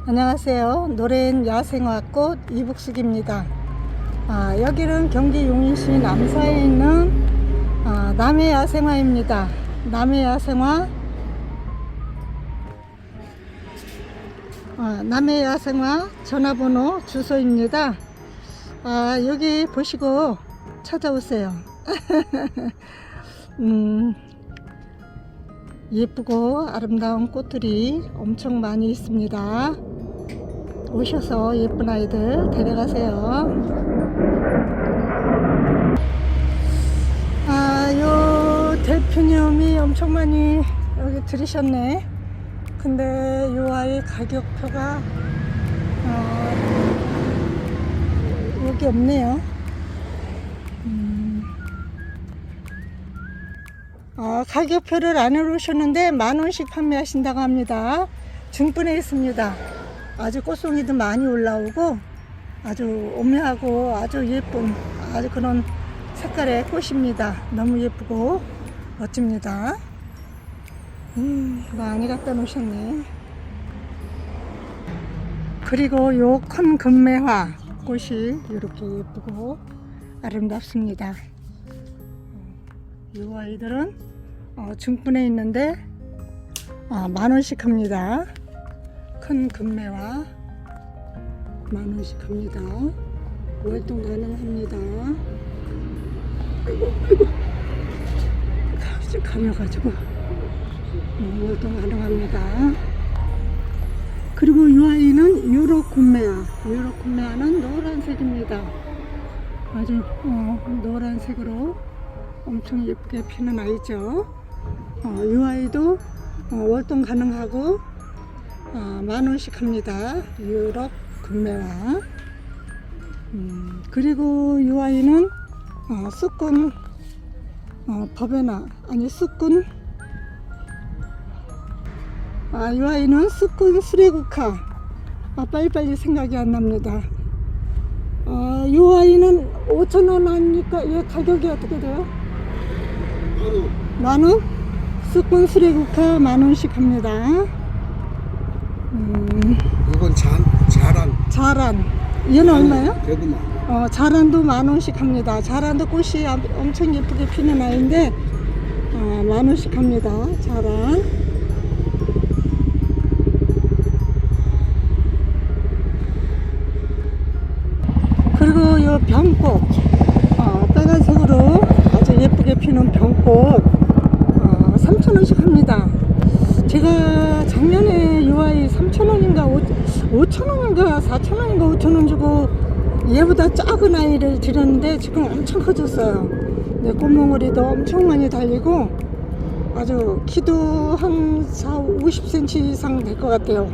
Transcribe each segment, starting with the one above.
안녕하세요. 노래엔 야생화꽃 이북숙입니다. 여기는 경기 용인시 남사에 있는 남해 야생화입니다. 남해 야생화, 남해 야생화 전화번호 주소입니다. 여기 보시고 찾아오세요. 예쁘고 아름다운 꽃들이 엄청 많이 있습니다. 오셔서 예쁜 아이들 데려가세요. 요 델피늄이 엄청 많이 여기 들이셨네. 근데 요 아이 가격표가 여기 없네요. 가격표를 안 해놓으셨는데 10,000원씩 판매하신다고 합니다. 중분에 있습니다. 아주 꽃송이도 많이 올라오고 아주 오묘하고 아주 예쁜 아주 그런 색깔의 꽃입니다. 너무 예쁘고 멋집니다. 많이 갖다 놓으셨네. 그리고 요 큰 금매화 꽃이 이렇게 예쁘고 아름답습니다. 이 아이들은 중분에 있는데 10,000원씩 합니다. 큰 금매화 10,000원씩 합니다. 월동 가능합니다. 아이고 가며가지고 월동 가능합니다. 그리고 이 아이는 유럽 금매화. 유럽 금매화는 노란색입니다. 아주 노란색으로 엄청 예쁘게 피는 아이죠. 이 아이도 월동 가능하고 10,000원씩 합니다. 유럽 금매화. 그리고 이 아이는 쑥군 버베나 아니 쑥군 이 아이는 쑥군 수레국화. 빨리빨리 생각이 안 납니다. 이 아이는 5,000원 하니까 얘 가격이 어떻게 돼요? 10,000원? 쑥군 수레국화 10,000원씩 합니다. 이건 자란. 얘는 얼마예요? 대구만. 자란도 10,000원씩 합니다. 자란도 꽃이 엄청 예쁘게 피는 아이인데 10,000원씩 합니다. 자란. 그리고 요 병꽃, 빨간색으로 아주 예쁘게 피는 병꽃 3,000원씩 합니다. 제가 작년에 이 아이 3,000원인가 5,000원인가 4,000원인가 5,000원 주고 얘보다 작은 아이를 드렸는데 지금 엄청 커졌어요. 꽃몽우리도 엄청 많이 달리고 아주 키도 한 50cm 이상 될 것 같아요.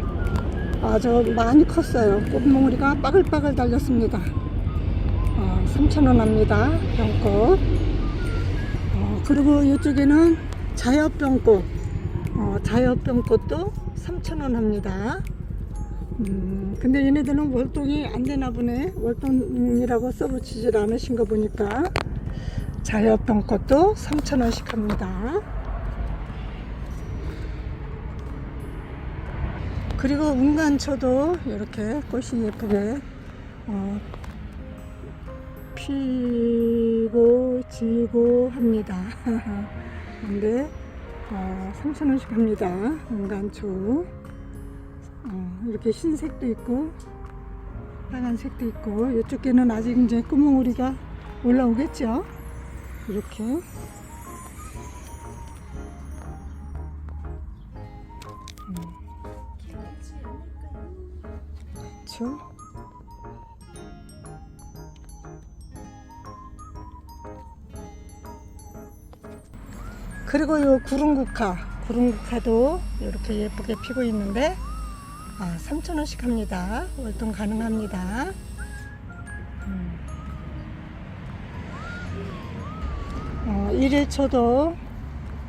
아주 많이 컸어요. 꽃몽우리가 빠글빠글 달렸습니다. 3,000원 합니다. 병꽃. 그리고 이쪽에는 자엽병꽃. 자엽병꽃도 3,000원 합니다. 근데 얘네들은 월동이 안 되나 보네. 월동이라고 써붙이질 않으신 거 보니까 자엽병꽃도 3,000원씩 합니다. 그리고 운간초도 이렇게 꽃이 예쁘게 피고 지고 합니다. 근데 3,000원씩 합니다. 운간초. 이렇게 흰색도 있고 빨간색도 있고 이쪽에는 아직 이제 꾸멍우리가 올라오겠죠. 이렇게 그렇죠. 그리고 요 구름국화도 이렇게 예쁘게 피고 있는데 3,000원씩 합니다. 월동 가능합니다. 일일초도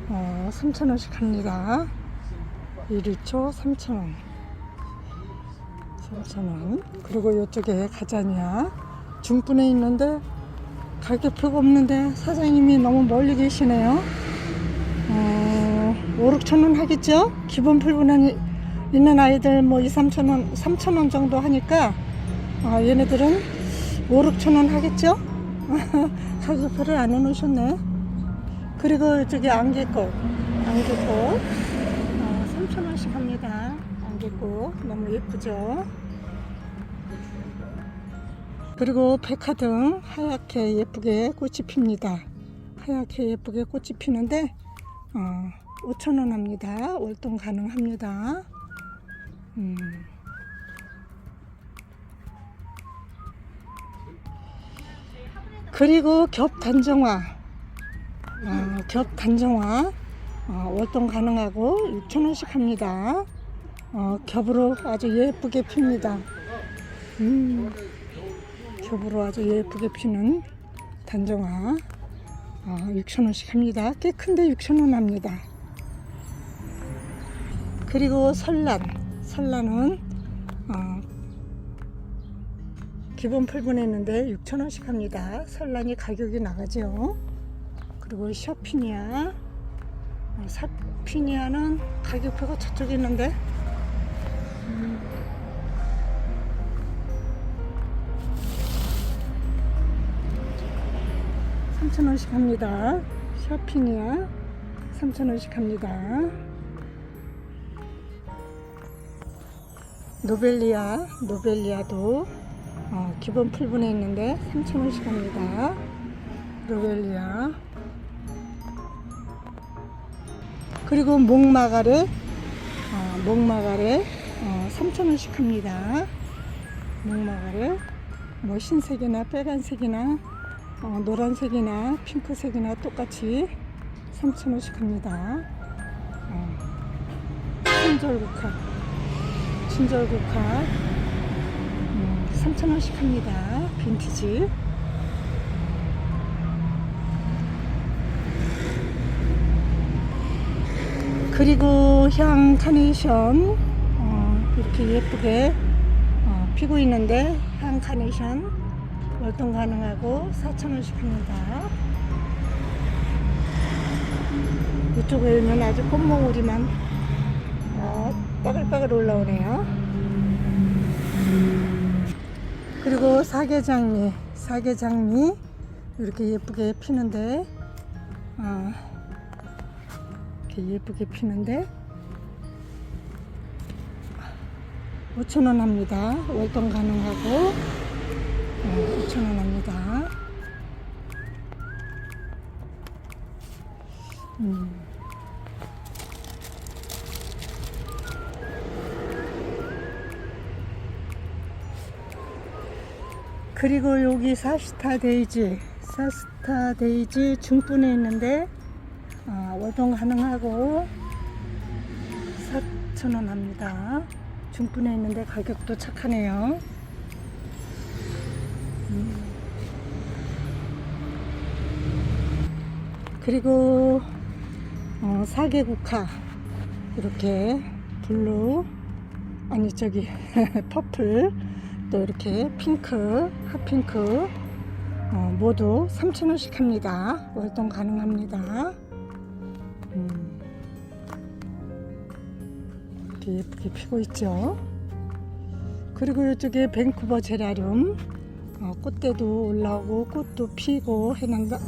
3,000원씩 합니다. 일일초 3,000원. 그리고 이쪽에 가자니아 중분에 있는데 가격표가 없는데 사장님이 너무 멀리 계시네요. 5,000~6,000원 하겠죠? 기본 풀분은 있는 아이들 뭐 2, 3천 원, 3천 원 정도 하니까 얘네들은 5, 6천 원 하겠죠? 가격표를 안 해놓으셨네. 그리고 저기 안개꽃 3천 원씩 합니다. 안개꽃 너무 예쁘죠? 그리고 백화등 하얗게 예쁘게 꽃이 핍니다. 하얗게 예쁘게 꽃이 피는데 5천 원 합니다. 월동 가능합니다. 그리고 겹 단정화 월동 가능하고 6천 원씩 합니다. 겹으로 아주 예쁘게 핍니다. 겹으로 아주 예쁘게 피는 단정화 6천 원씩 합니다. 꽤 큰데 6천 원 합니다. 그리고 설란은 기본 풀분했는데 6천 원씩 합니다. 설란이 가격이 나가죠. 그리고 사피니아는 가격표가 저쪽에 있는데 3천 원씩 합니다. 샤피니아 3천 원씩 합니다. 노벨리아도 기본 풀분에 있는데 3천 원씩 합니다. 노벨리아. 그리고 목마가레 3천 원씩 합니다. 목마가레 뭐 흰색이나 빨간색이나 노란색이나 핑크색이나 똑같이 3천 원씩 합니다. 친절국화 3천 원씩 합니다. 빈티지. 그리고 향 카네이션 이렇게 예쁘게 피고 있는데 향 카네이션 월동 가능하고 4천 원씩 합니다. 이쪽에 있는 아주 꽃몽우리만 빠글빠글 올라오네요. 그리고 사계장미 이렇게 예쁘게 피는데 이렇게 예쁘게 피는데 5천 원 합니다. 월동 가능하고 5천 원 합니다. 그리고 여기 사스타 데이지 중분에 있는데 월동 가능하고 4천 원 합니다. 중분에 있는데 가격도 착하네요. 그리고 사계국화 이렇게 블루 퍼플 또 이렇게 핑크 핫핑크 모두 3천 원씩 합니다. 월동 가능합니다. 이렇게 예쁘게 피고 있죠. 그리고 이쪽에 밴쿠버 제라늄 꽃대도 올라오고 꽃도 피고 해난다.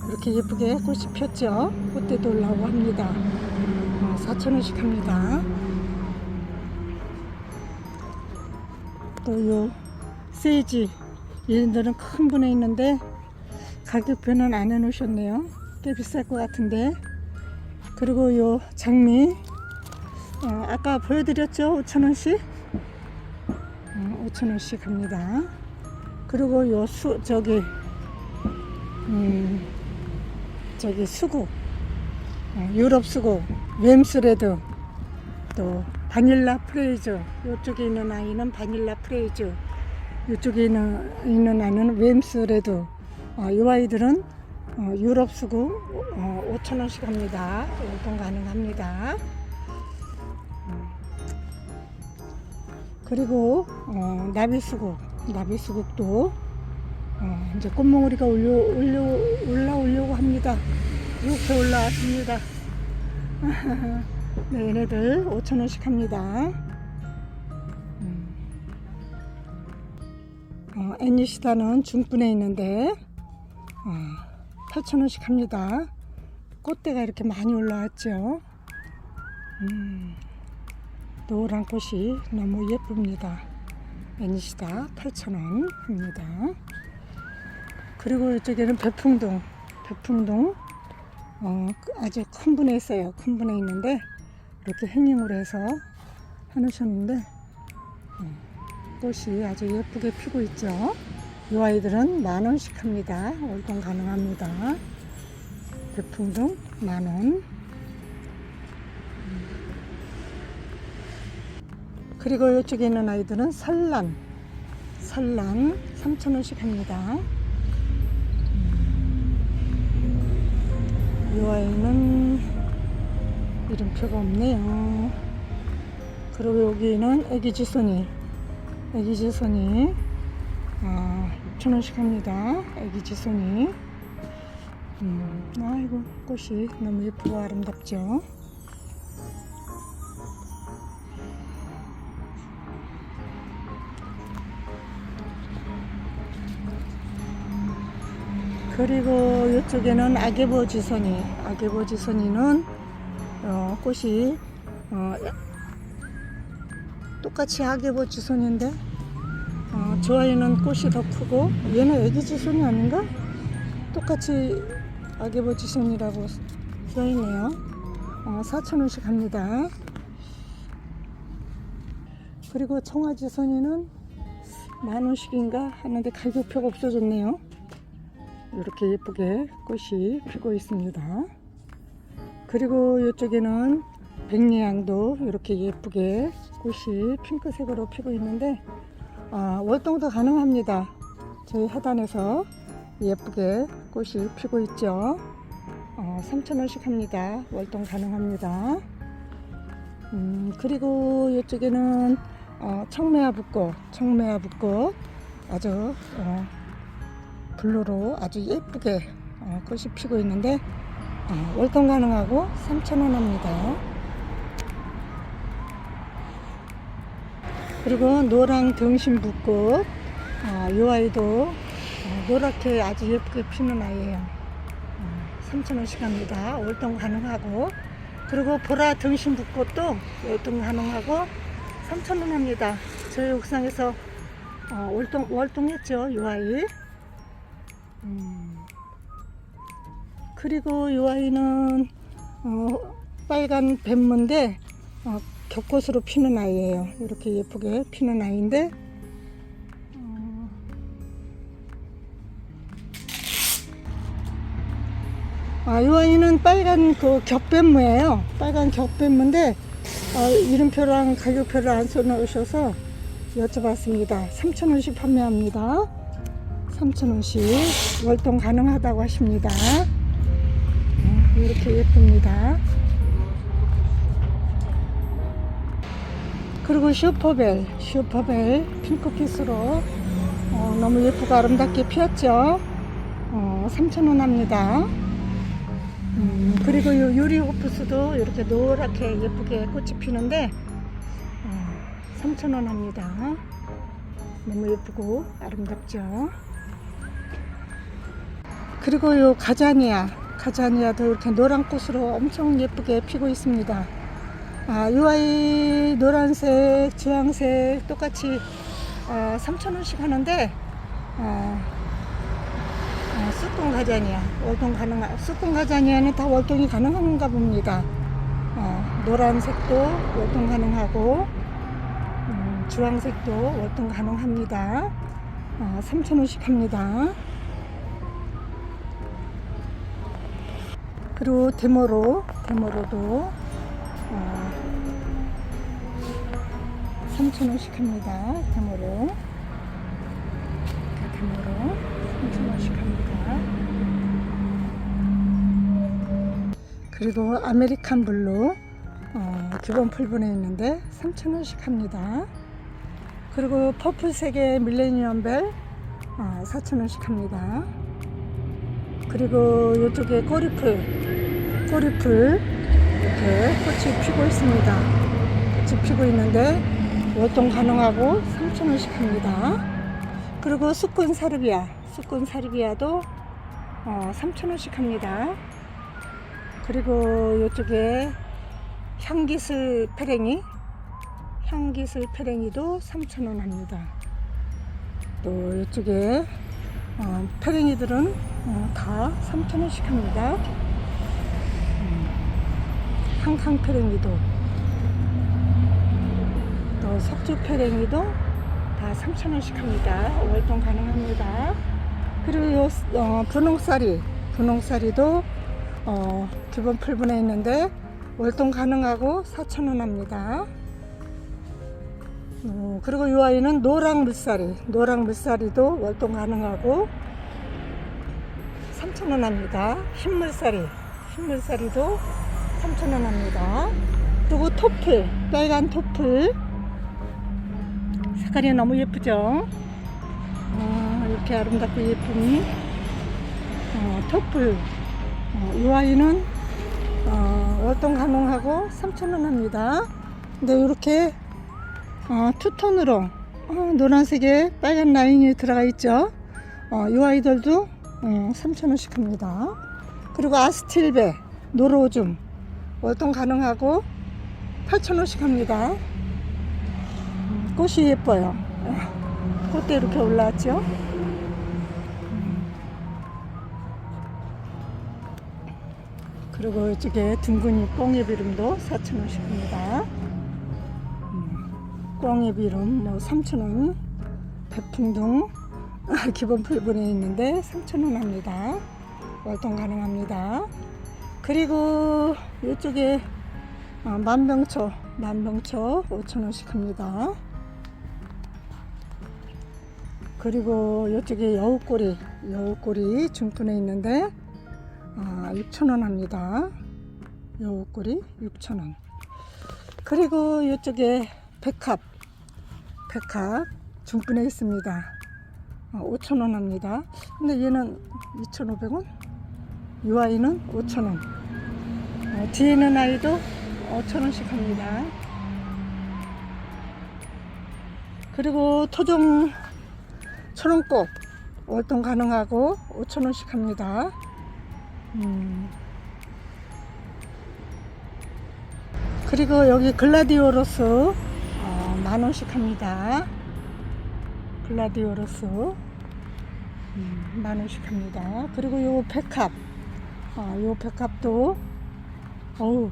이렇게 예쁘게 꽃이 폈죠. 꽃대도 올라오고 합니다. 4천 원씩 합니다. 또 요 세이지 얘네들은 큰 분에 있는데 가격표는 안 해놓으셨네요. 꽤 비쌀 것 같은데. 그리고 요 장미 아까 보여드렸죠. 5천 원씩 5천 원씩 합니다. 그리고 요 수국 유럽 수국 웸스레드 또 바닐라 프레이즈 이쪽에 있는 아이는 바닐라 프레이즈 이쪽에 있는 아이는 웸스레드 이 아이들은 유럽 수국 5천 원씩 합니다. 월동 가능합니다. 그리고 나비수국도 이제 꽃몽우리가 올라오려고 합니다. 이렇게 올라왔습니다. 네, 얘네들 5천 원씩 합니다. 애니시다는 중분에 있는데 8,000원씩 합니다. 꽃대가 이렇게 많이 올라왔죠. 노란 꽃이 너무 예쁩니다. 애니시다 8,000원 입니다. 그리고 이쪽에는 배풍동 아주 큰 분에 있어요. 큰 분에 있는데 이렇게 행잉으로 해서 해놓으셨는데 꽃이 아주 예쁘게 피고 있죠. 이 아이들은 10,000원씩 합니다. 월동 가능합니다. 배풍동 10,000원. 그리고 이쪽에 있는 아이들은 설란 3,000원씩 합니다. 이 아이는 이름표가 없네요. 그리고 여기는 애기지손이 6,000원씩 합니다. 애기지손이. 아이고, 꽃이 너무 예쁘고 아름답죠. 그리고 이쪽에는 아게보지선이는 꽃이 똑같이 아게보지선인데 저 아이는 꽃이 더 크고 얘는 애기지손이 아닌가? 똑같이 아게보지선이라고 써있네요. 4,000원씩 합니다. 그리고 청아지선이는 10,000원씩인가 하는데 가격표가 없어졌네요. 이렇게 예쁘게 꽃이 피고 있습니다. 그리고 이쪽에는 백리향도 이렇게 예쁘게 꽃이 핑크색으로 피고 있는데 월동도 가능합니다. 저희 하단에서 예쁘게 꽃이 피고 있죠. 3,000원씩 합니다. 월동 가능합니다. 그리고 이쪽에는 청매화붓꽃 아주 블루로 아주 예쁘게 꽃이 피고 있는데 월동 가능하고 3,000원 합니다. 그리고 노랑 등심붓꽃 이 아이도 노랗게 아주 예쁘게 피는 아이예요. 3,000원씩 합니다. 월동 가능하고, 그리고 보라 등심붓꽃도 월동 가능하고 3,000원 합니다. 저희 옥상에서 월동했죠, 이 아이. 그리고 이 아이는 빨간 뱀무인데 겹꽃으로 피는 아이예요. 이렇게 예쁘게 피는 아이인데 이 아이는 빨간 그 겹뱀무예요. 빨간 겹뱀무인데 이름표랑 가격표를 안 써놓으셔서 여쭤봤습니다. 3,000원씩 판매합니다. 3,000원씩 월동 가능하다고 하십니다. 이렇게 예쁩니다. 그리고 슈퍼벨 핑크빛으로 너무 예쁘고 아름답게 피었죠. 3,000원 합니다. 그리고 이 유리호프스도 이렇게 노랗게 예쁘게 꽃이 피는데 3,000원 합니다. 너무 예쁘고 아름답죠. 그리고 이 가자니아도 이렇게 노란 꽃으로 엄청 예쁘게 피고 있습니다. 이 아이 노란색, 주황색 똑같이 3,000원씩 하는데 쑥공 가자니아 월동 가능한, 쑥공 가자니아는 다 월동이 가능한가 봅니다. 노란색도 월동 가능하고 주황색도 월동 가능합니다. 3,000원씩 합니다. 그리고 데모로도 3,000원씩 합니다. 데모로 3,000원씩 합니다. 그리고 아메리칸 블루 기본 풀분에 있는데 3,000원씩 합니다. 그리고 퍼플색의 밀레니엄벨 4,000원씩 합니다. 그리고 이쪽에 꼬리풀 이렇게 꽃이 피고 있습니다. 꽃이 피고 있는데 월동 가능하고 3,000원씩 합니다. 그리고 수꾼 사르비아도 3,000원씩 합니다. 그리고 이쪽에 향기슬 페랭이도 3,000원 합니다. 또 이쪽에 페랭이들은 다 3,000원씩 합니다. 항캉 페랭이도, 또 석주 페랭이도 다 3,000원씩 합니다. 월동 가능합니다. 그리고 분홍사리도 기본 풀분에 있는데 월동 가능하고 4,000원 합니다. 그리고 이 아이는 노랑 물사리도 월동 가능하고 3,000원 합니다. 흰물사리도 3,000원 합니다. 그리고 토플, 빨간 토플 색깔이 너무 예쁘죠? 이렇게 아름답고 예쁜 토플, 이 아이는 월동 가능하고 3,000원 합니다. 근데 이렇게 투톤으로 노란색에 빨간 라인이 들어가 있죠. 이 아이들도 3,000원씩 합니다. 그리고 아스틸베, 노로줌 월동 가능하고 8,000원씩 합니다. 꽃이 예뻐요. 꽃도 이렇게 올라왔죠. 그리고 이쪽에 둥근이 꽁예비름도 4,000원씩 합니다. 꽁예비름 3,000원, 백풍등 기본 풀분에 있는데 3,000원 합니다. 월동 가능합니다. 그리고 이쪽에 만병초 5,000원씩 합니다. 그리고 이쪽에 여우꼬리 중분에 있는데 6,000원 합니다. 여우꼬리 6,000원. 그리고 이쪽에 백합 중분에 있습니다. 5,000원 합니다. 근데 얘는 2,500원, 이 아이는 5,000원. 뒤에 있는 아이도 5,000원씩 합니다. 그리고 토종 초롱꽃 월동 가능하고 5,000원씩 합니다. 그리고 여기 글라디오로스 10,000원씩 합니다. 글라디오로스 10,000원씩 합니다. 그리고 요 백합, 요 백합도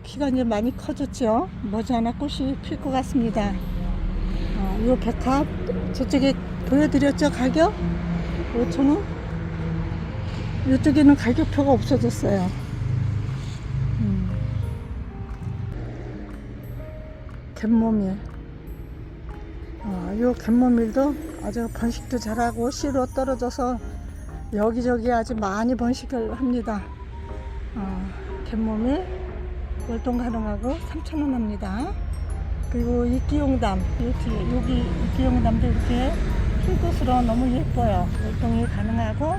키가 이제 많이 커졌죠. 머지않아 꽃이 필 것 같습니다. 요 백합 저쪽에 보여드렸죠. 가격 5,000원. 이쪽에는 가격표가 없어졌어요. 갯모밀, 요 갯모밀도 아주 번식도 잘하고 씨로 떨어져서 여기저기 아주 많이 번식을 합니다. 갯모밀 월동 가능하고 3,000원 합니다. 그리고 이끼용담, 여기 이끼용담도 이렇게 핑크스러워 너무 예뻐요. 월동이 가능하고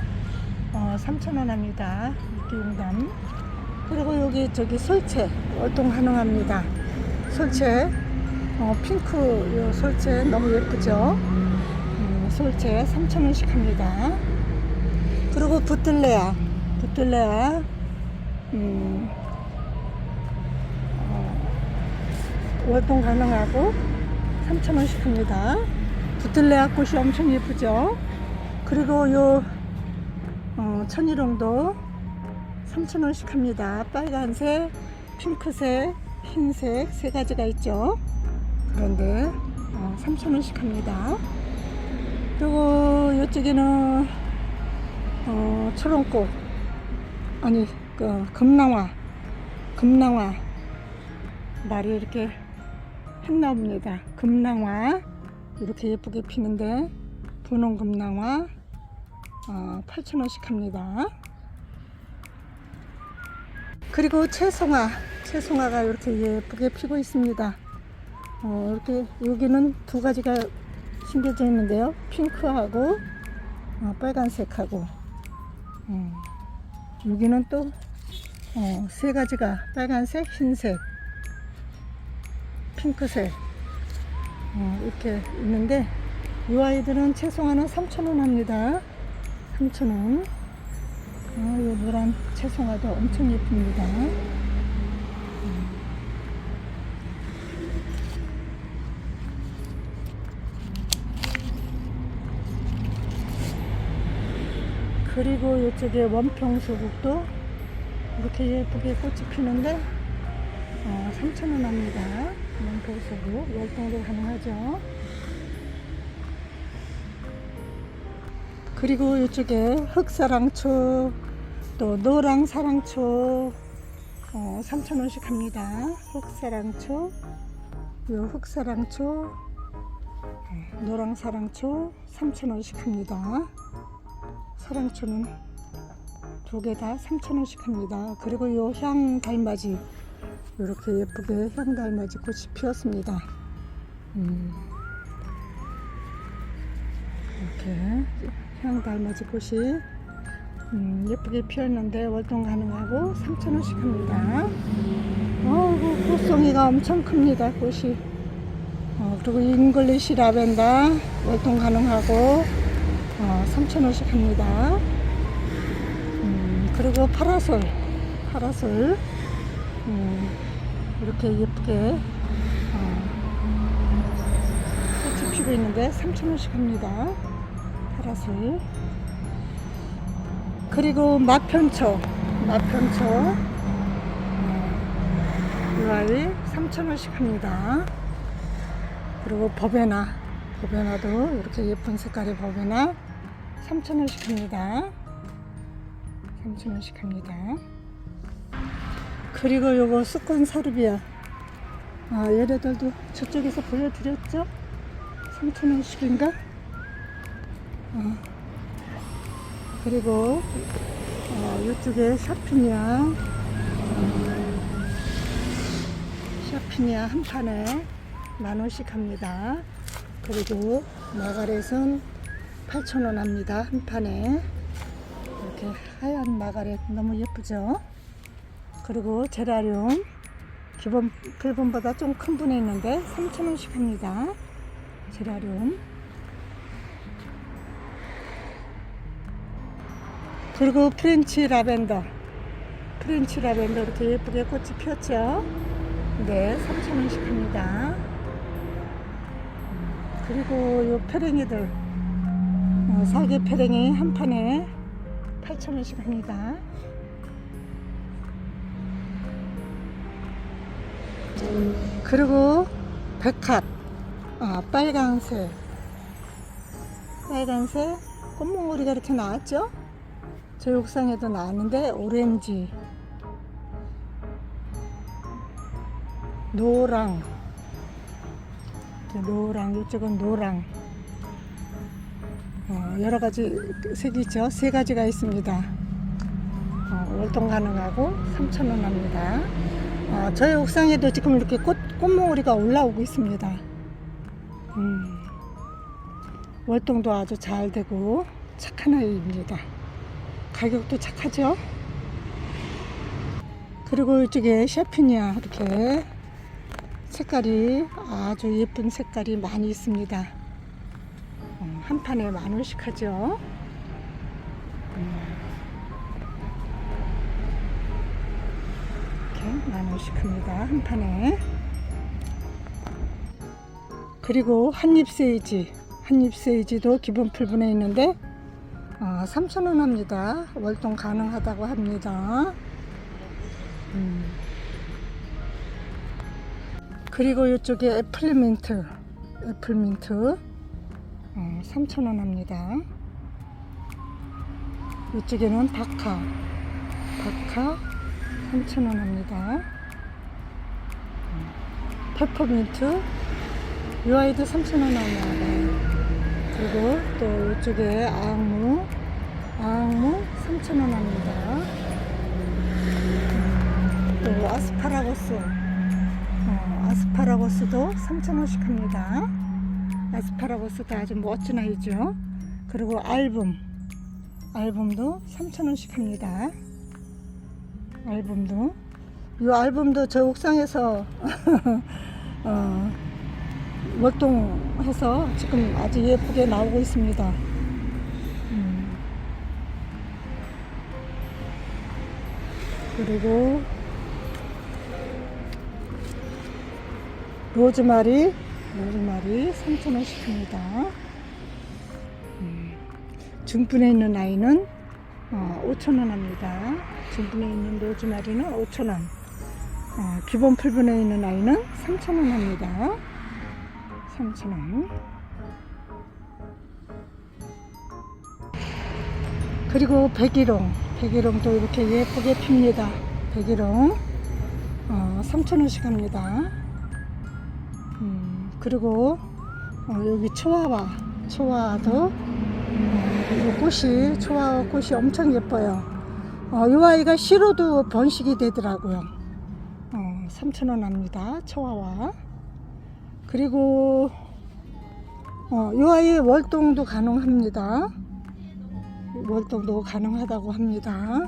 3,000원 합니다. 이끼용담. 그리고 여기 솔채 월동 가능합니다. 솔채 핑크 요 솔채 너무 예쁘죠. 솔채 3,000원씩 합니다. 그리고 부틀레아 월동 가능하고 3,000원씩 합니다. 부틀레아 꽃이 엄청 예쁘죠. 그리고 요 천일홍도 3,000원씩 합니다. 빨간색, 핑크색, 흰색 세 가지가 있죠. 그런데 3,000원씩 합니다. 그리고 이쪽에는 초롱꽃, 금낭화 말이 이렇게 했나옵니다. 금낭화 이렇게 예쁘게 피는데 분홍 금낭화 8,000원씩 합니다. 그리고 채송화가 이렇게 예쁘게 피고 있습니다. 이렇게 여기는 두 가지가 심겨져 있는데요. 핑크하고 빨간색하고 여기는 또 세 가지가 빨간색, 흰색, 핑크색 이렇게 있는데 이 아이들은 채송화는 3,000원 합니다. 3,000원. 이 노란 채송화도 엄청 예쁩니다. 그리고 이쪽에 원평소국도 이렇게 예쁘게 꽃이 피는데 3,000원 합니다. 원평소국 월동도 가능하죠. 그리고 이쪽에 흑사랑초 또 노랑사랑초 3,000원씩 합니다. 흑사랑초, 요 흑사랑초, 노랑사랑초 3,000원씩 합니다. 사랑초는 두 개 다 3,000원씩 합니다. 그리고 요 향달맞이 이렇게 예쁘게 향달맞이 꽃이 피었습니다. 이렇게 향달맞이 꽃이 예쁘게 피었는데 월동 가능하고 3,000원씩 합니다. 꽃송이가 엄청 큽니다. 꽃이. 그리고 잉글리시 라벤더 월동 가능하고 3,000원씩 합니다. 그리고 파라솔 이렇게 예쁘게 꽃이 피고 있는데 3,000원씩 합니다. 파라솔. 그리고 마편초 이 아이 3,000원씩 합니다. 그리고 버베나도 이렇게 예쁜 색깔의 버베나 3,000원씩 합니다. 3,000원씩 합니다. 그리고 요거 수건 사르비아 얘네들도 저쪽에서 보여드렸죠? 3,000원씩인가? 그리고 이쪽에 샤피니아 한 판에 10,000원씩 합니다. 그리고 마가렛은 8,000원 합니다. 한 판에 이렇게 하얀 마가렛 너무 예쁘죠? 그리고 제라늄 기본 풀분보다 좀 큰 분에 있는데 3,000원씩 합니다. 제라늄. 그리고 프렌치 라벤더 이렇게 예쁘게 꽃이 피었죠? 네, 3,000원씩 합니다. 그리고 요 페랭이들 사계 페랭이 한 판에 8,000원씩 합니다. 그리고 백합 빨간색 꽃몽오리가 이렇게 나왔죠? 저 옥상에도 나왔는데 오렌지, 노랑, 이쪽은 노랑 여러가지 색이 있죠? 3가지가 있습니다. 월동 가능하고 3,000원 합니다. 저희 옥상에도 지금 이렇게 꽃몽오리가 올라오고 있습니다. 월동도 아주 잘 되고 착한 아이입니다. 가격도 착하죠? 그리고 이쪽에 샤피니아 이렇게 색깔이 아주 예쁜 색깔이 많이 있습니다. 한 판에 10,000원씩 하죠. 이렇게 10,000원씩 합니다. 한 판에. 그리고 한잎세이지도 기본 풀분에 있는데 3,000원 합니다. 월동 가능하다고 합니다. 그리고 이쪽에 애플민트 3,000원 합니다. 이쪽에는 바카 3,000원 합니다. 페퍼민트 이 아이도 3,000원 합니다. 그리고 또 이쪽에 앙무 3,000원 합니다. 또 아스파라거스도 3,000원씩 합니다. 아스파라거스도 아주 멋진 아이죠. 그리고 알붐도 3,000원씩 합니다. 이 알붐도 저 옥상에서 월동해서 지금 아주 예쁘게 나오고 있습니다. 그리고 로즈마리 3,000원씩 합니다. 중분에 있는 아이는 5,000원 합니다. 중분에 있는 로즈마리는 5,000원. 기본 풀분에 있는 아이는 3,000원 합니다. 3,000원. 그리고 백일홍도 이렇게 예쁘게 핍니다. 백일홍 3,000원씩 합니다. 그리고 여기 초화도 이 초화 꽃이 엄청 예뻐요. 이 아이가 씨로도 번식이 되더라고요. 3,000원 합니다. 초화와. 그리고 이 아이 월동도 가능합니다. 월동도 가능하다고 합니다.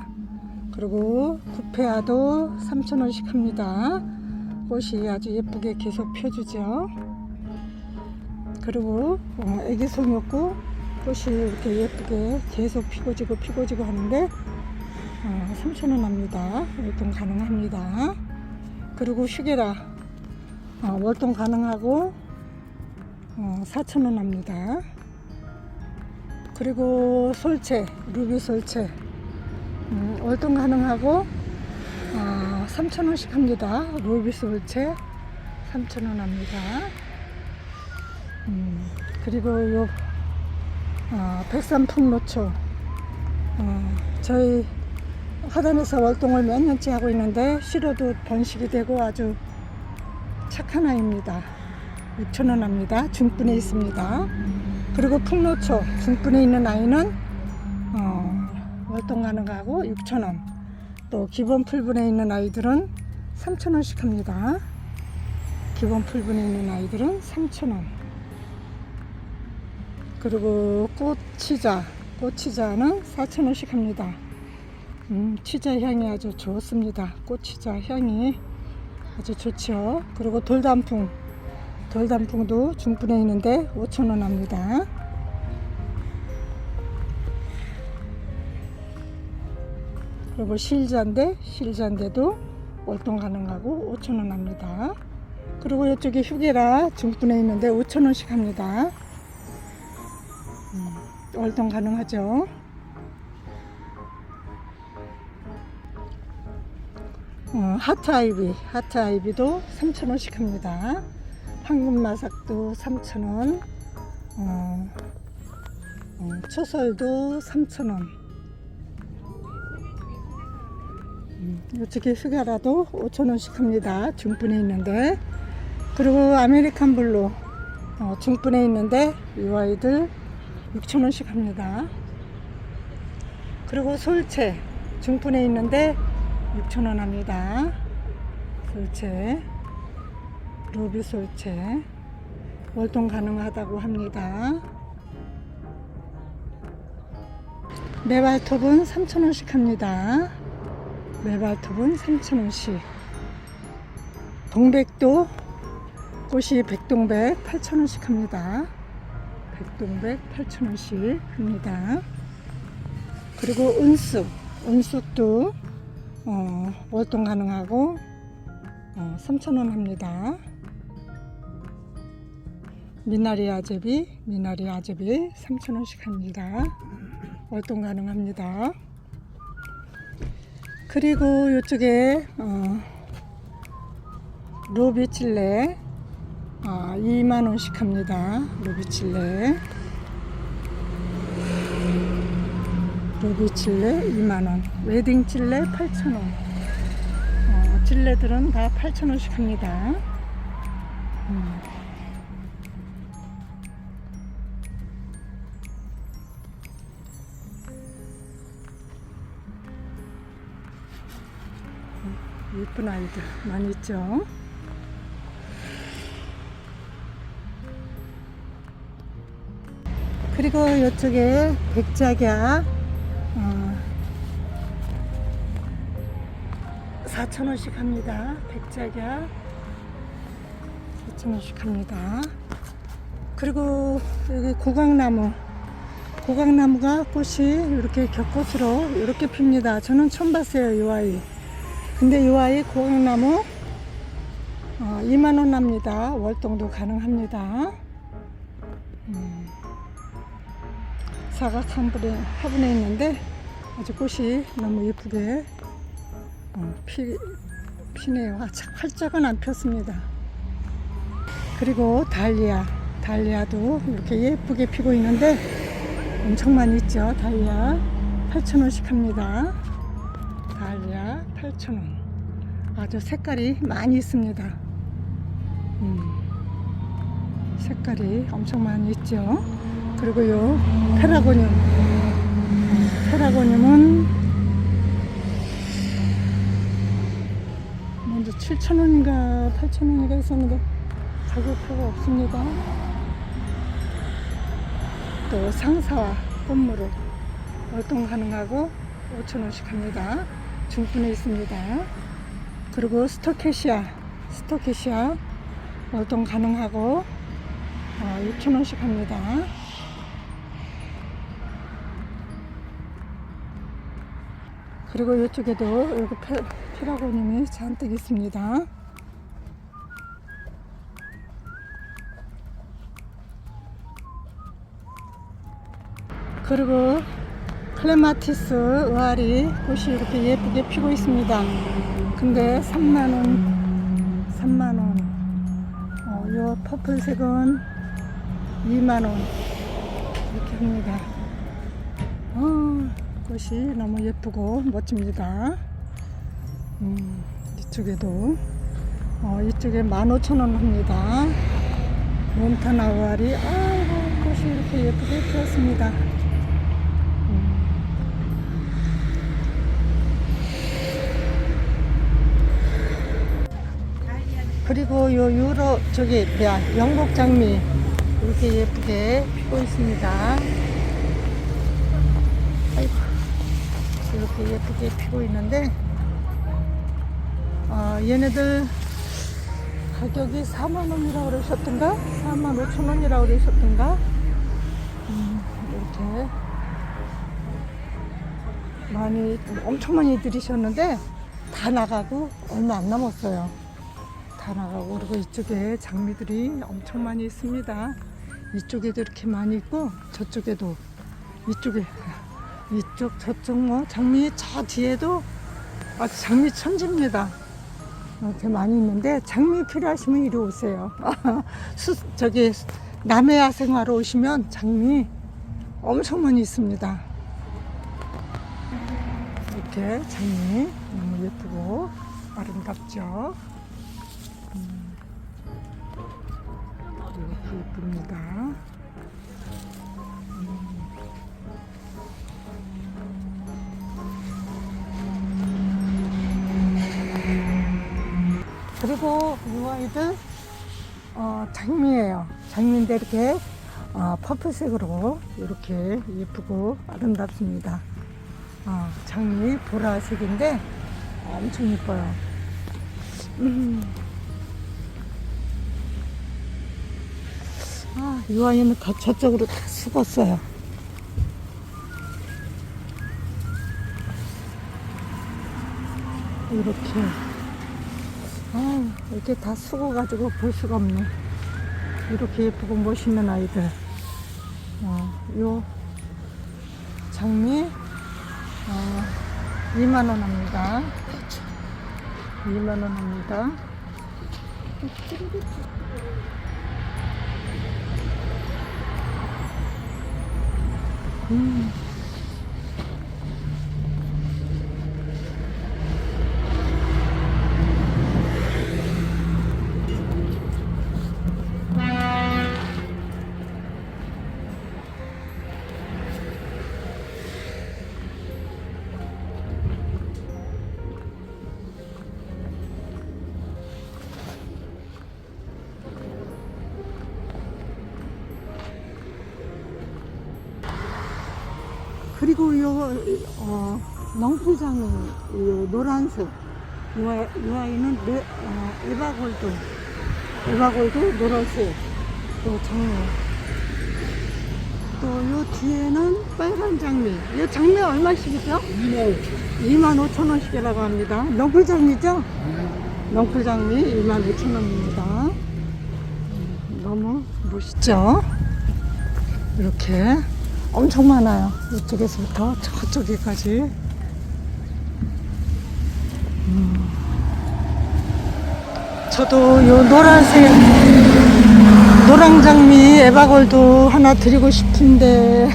그리고 구페아도 3,000원씩 합니다. 꽃이 아주 예쁘게 계속 펴주죠. 그리고 애기송이꽃 꽃이 이렇게 예쁘게 계속 피고지고 하는데 3,000원 합니다. 월동 가능합니다. 그리고 슈게라 월동 가능하고 4,000원 합니다. 그리고 솔채, 루비 솔채 월동 가능하고 3,000원씩 합니다. 루비 솔채 3,000원 합니다. 그리고 요 백삼풍노초 저희 화단에서 월동을 몇 년째 하고 있는데 씨로도 번식이 되고 아주 착한 아이입니다. 6,000원 합니다. 중분에 있습니다. 그리고 풍노초 중분에 있는 아이는 월동 가능하고 6,000원. 또 기본 풀분에 있는 아이들은 3,000원씩 합니다. 기본 풀분에 있는 아이들은 3,000원. 그리고 꽃치자는 4,000원씩 합니다. 치자 향이 아주 좋습니다. 꽃치자 향이 아주 좋죠. 그리고 돌단풍도 중분에 있는데 5,000원 합니다. 그리고 실잔대도 월동 가능하고 5,000원 합니다. 그리고 이쪽에 휴게라 중분에 있는데 5,000원씩 합니다. 월동 가능하죠. 하트 아이비도 3,000원씩 합니다. 황금마삭도 3,000원. 초설도 3,000원. 이쪽에 휴게라도 5,000원씩 합니다. 중분에 있는데. 그리고 아메리칸 블루 중분에 있는데 이 아이들 6,000원씩 합니다. 그리고 솔채 중분에 있는데 6,000원 합니다. 솔채, 루비 솔채 월동 가능하다고 합니다. 메발톱은 3,000원씩 합니다. 메발톱은 3,000원씩. 동백도 꽃이 백동백 8,000원씩 합니다. 백동백 8,000원씩 합니다. 그리고 은숙도 월동 가능하고 3,000원 합니다. 미나리 아제비 3,000원씩 합니다. 월동 가능합니다. 그리고 이쪽에 로비칠레 2만원씩 합니다. 로비칠레 2만원. 웨딩칠레 8,000원. 칠레들은 다 8,000원씩 합니다. 예쁜 아이들 많이 있죠. 그리고 이쪽에 백작야 4,000원씩 합니다. 백작야 4,000원씩 합니다. 그리고 여기 고강나무가 꽃이 이렇게 겹꽃으로 이렇게 핍니다. 저는 처음 봤어요, 이 아이. 근데 이 아이 고강나무 2만원 합니다. 월동도 가능합니다. 사각 화분에 있는데 아주 꽃이 너무 예쁘게 피네요. 활짝은 안 폈습니다. 그리고 달리아도 이렇게 예쁘게 피고 있는데 엄청 많이 있죠. 달리아 8,000원씩 합니다. 달리아 8,000원. 아주 색깔이 많이 있습니다. 색깔이 엄청 많이 있죠. 그리고 요 페라고늄은 먼저 7,000원인가 8,000원인가 했었는데 가격표가 없습니다. 또 상사와 꽃무로 월동 가능하고 5,000원씩 합니다. 중분에 있습니다. 그리고 스토케시아 월동 가능하고 6,000원씩 합니다. 그리고 이쪽에도 여기 페라고늄이 잔뜩 있습니다. 그리고 클레마티스 의아리 꽃이 이렇게 예쁘게 피고 있습니다. 근데 3만원. 요 퍼플색은 2만원 이렇게 합니다. 꽃이 너무 예쁘고 멋집니다. 이쪽에도 이쪽에 15,000원 합니다. 몬타나 의아리. 아이고, 꽃이 이렇게 예쁘게 피었습니다. 그리고 요 영국 장미 이렇게 예쁘게 피고 있습니다. 아이고, 이렇게 예쁘게 피고 있는데 얘네들 가격이 4만원이라고 그러셨던가 45,000원이라고 그러셨던가 이렇게 엄청 많이 들이셨는데 다 나가고 얼마 안 남았어요. 다 나가고. 그리고 이쪽에 장미들이 엄청 많이 있습니다. 이쪽에도 이렇게 많이 있고 저쪽에도 저쪽 장미 저 뒤에도 아주 장미 천지입니다. 이렇게 많이 있는데 장미 필요하시면 이리 오세요. 남해야 생활로 오시면 장미 엄청 많이 있습니다. 이렇게 장미 너무 예쁘고 아름답죠. 이렇게 예쁩니다. 그리고 이 아이들 장미예요. 장미인데 이렇게 퍼플색으로 이렇게 예쁘고 아름답습니다. 장미 보라색인데 엄청 예뻐요. 이 아이는 다 저쪽으로 다 숙었어요. 이렇게 다 숙어가지고 볼 수가 없네. 이렇게 예쁘고 멋있는 아이들. 요 장미 2만원 합니다. 2만원 합니다. 그리고 요 넝풀장미 요 노란색 요 아이는 에바골드 에바골도 노란색, 또 장미. 또 요 뒤에는 빨간 장미. 이 장미 얼마씩이죠? 25,000원씩이라고 합니다. 넝쿨 장미죠? 넝쿨 장미 25,000원입니다. 너무 멋있죠? 이렇게 엄청 많아요. 이쪽에서부터 저쪽에까지. 저도 요 노란색 노랑장미 에바골도 하나 드리고 싶은데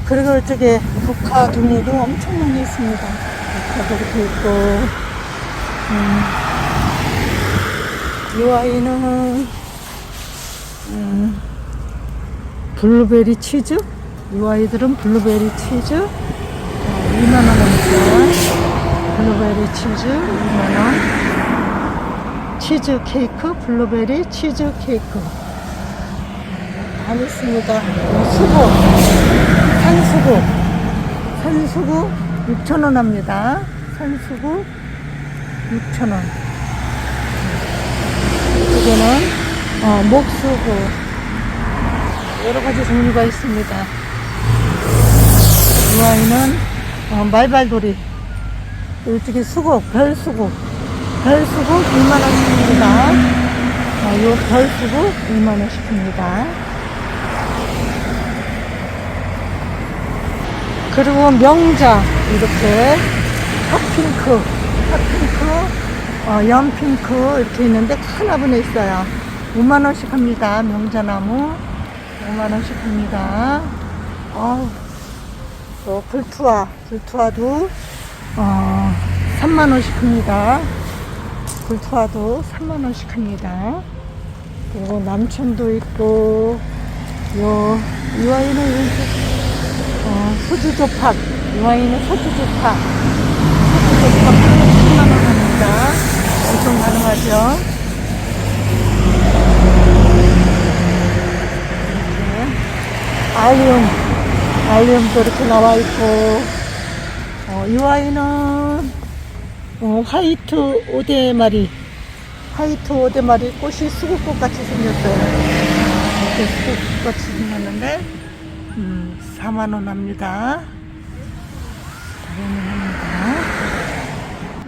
그리고 이쪽에 국화둥이도 엄청 많이 있습니다. 국화도 이렇게 있고 이 아이는 블루베리 치즈. 이 아이들은 블루베리 치즈 2만원입니다. 블루베리 치즈 2만원. 치즈 케이크, 블루베리 치즈 케이크 많이 있습니다. 수국, 산수국 6,000원 합니다. 산수국 6,000원. 이거는 목수국 여러가지 종류가 있습니다. 이 아이는 말발돌이. 이쪽에 수국, 별수국 2만원씩입니다. 요 별수국 2만원씩입니다. 그리고 명자, 이렇게 핫핑크, 연핑크 이렇게 있는데 하나분에 있어요. 5만원씩 합니다. 명자나무 5만원씩 합니다. 또 불투아도 3만원씩 합니다. 불투아도 3만원씩 합니다. 그리고 남천도 있고, 이 아이는 소주조팝. 이 아이는 소주조팝 10만원 합니다. 엄청 가능하죠? 이렇게. 알리움도 이렇게 나와 있고, 이 아이는 화이트 오데마리 꽃이 수국꽃 같이 생겼어요. 이렇게 수국꽃 같이 생겼는데 4만원 합니다. 4만원 합니다.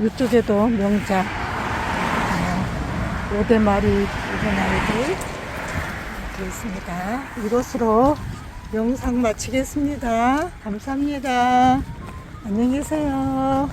이쪽에도 명자 오데마리도 이렇게 있습니다. 이것으로 영상 마치겠습니다. 감사합니다. 안녕히 계세요.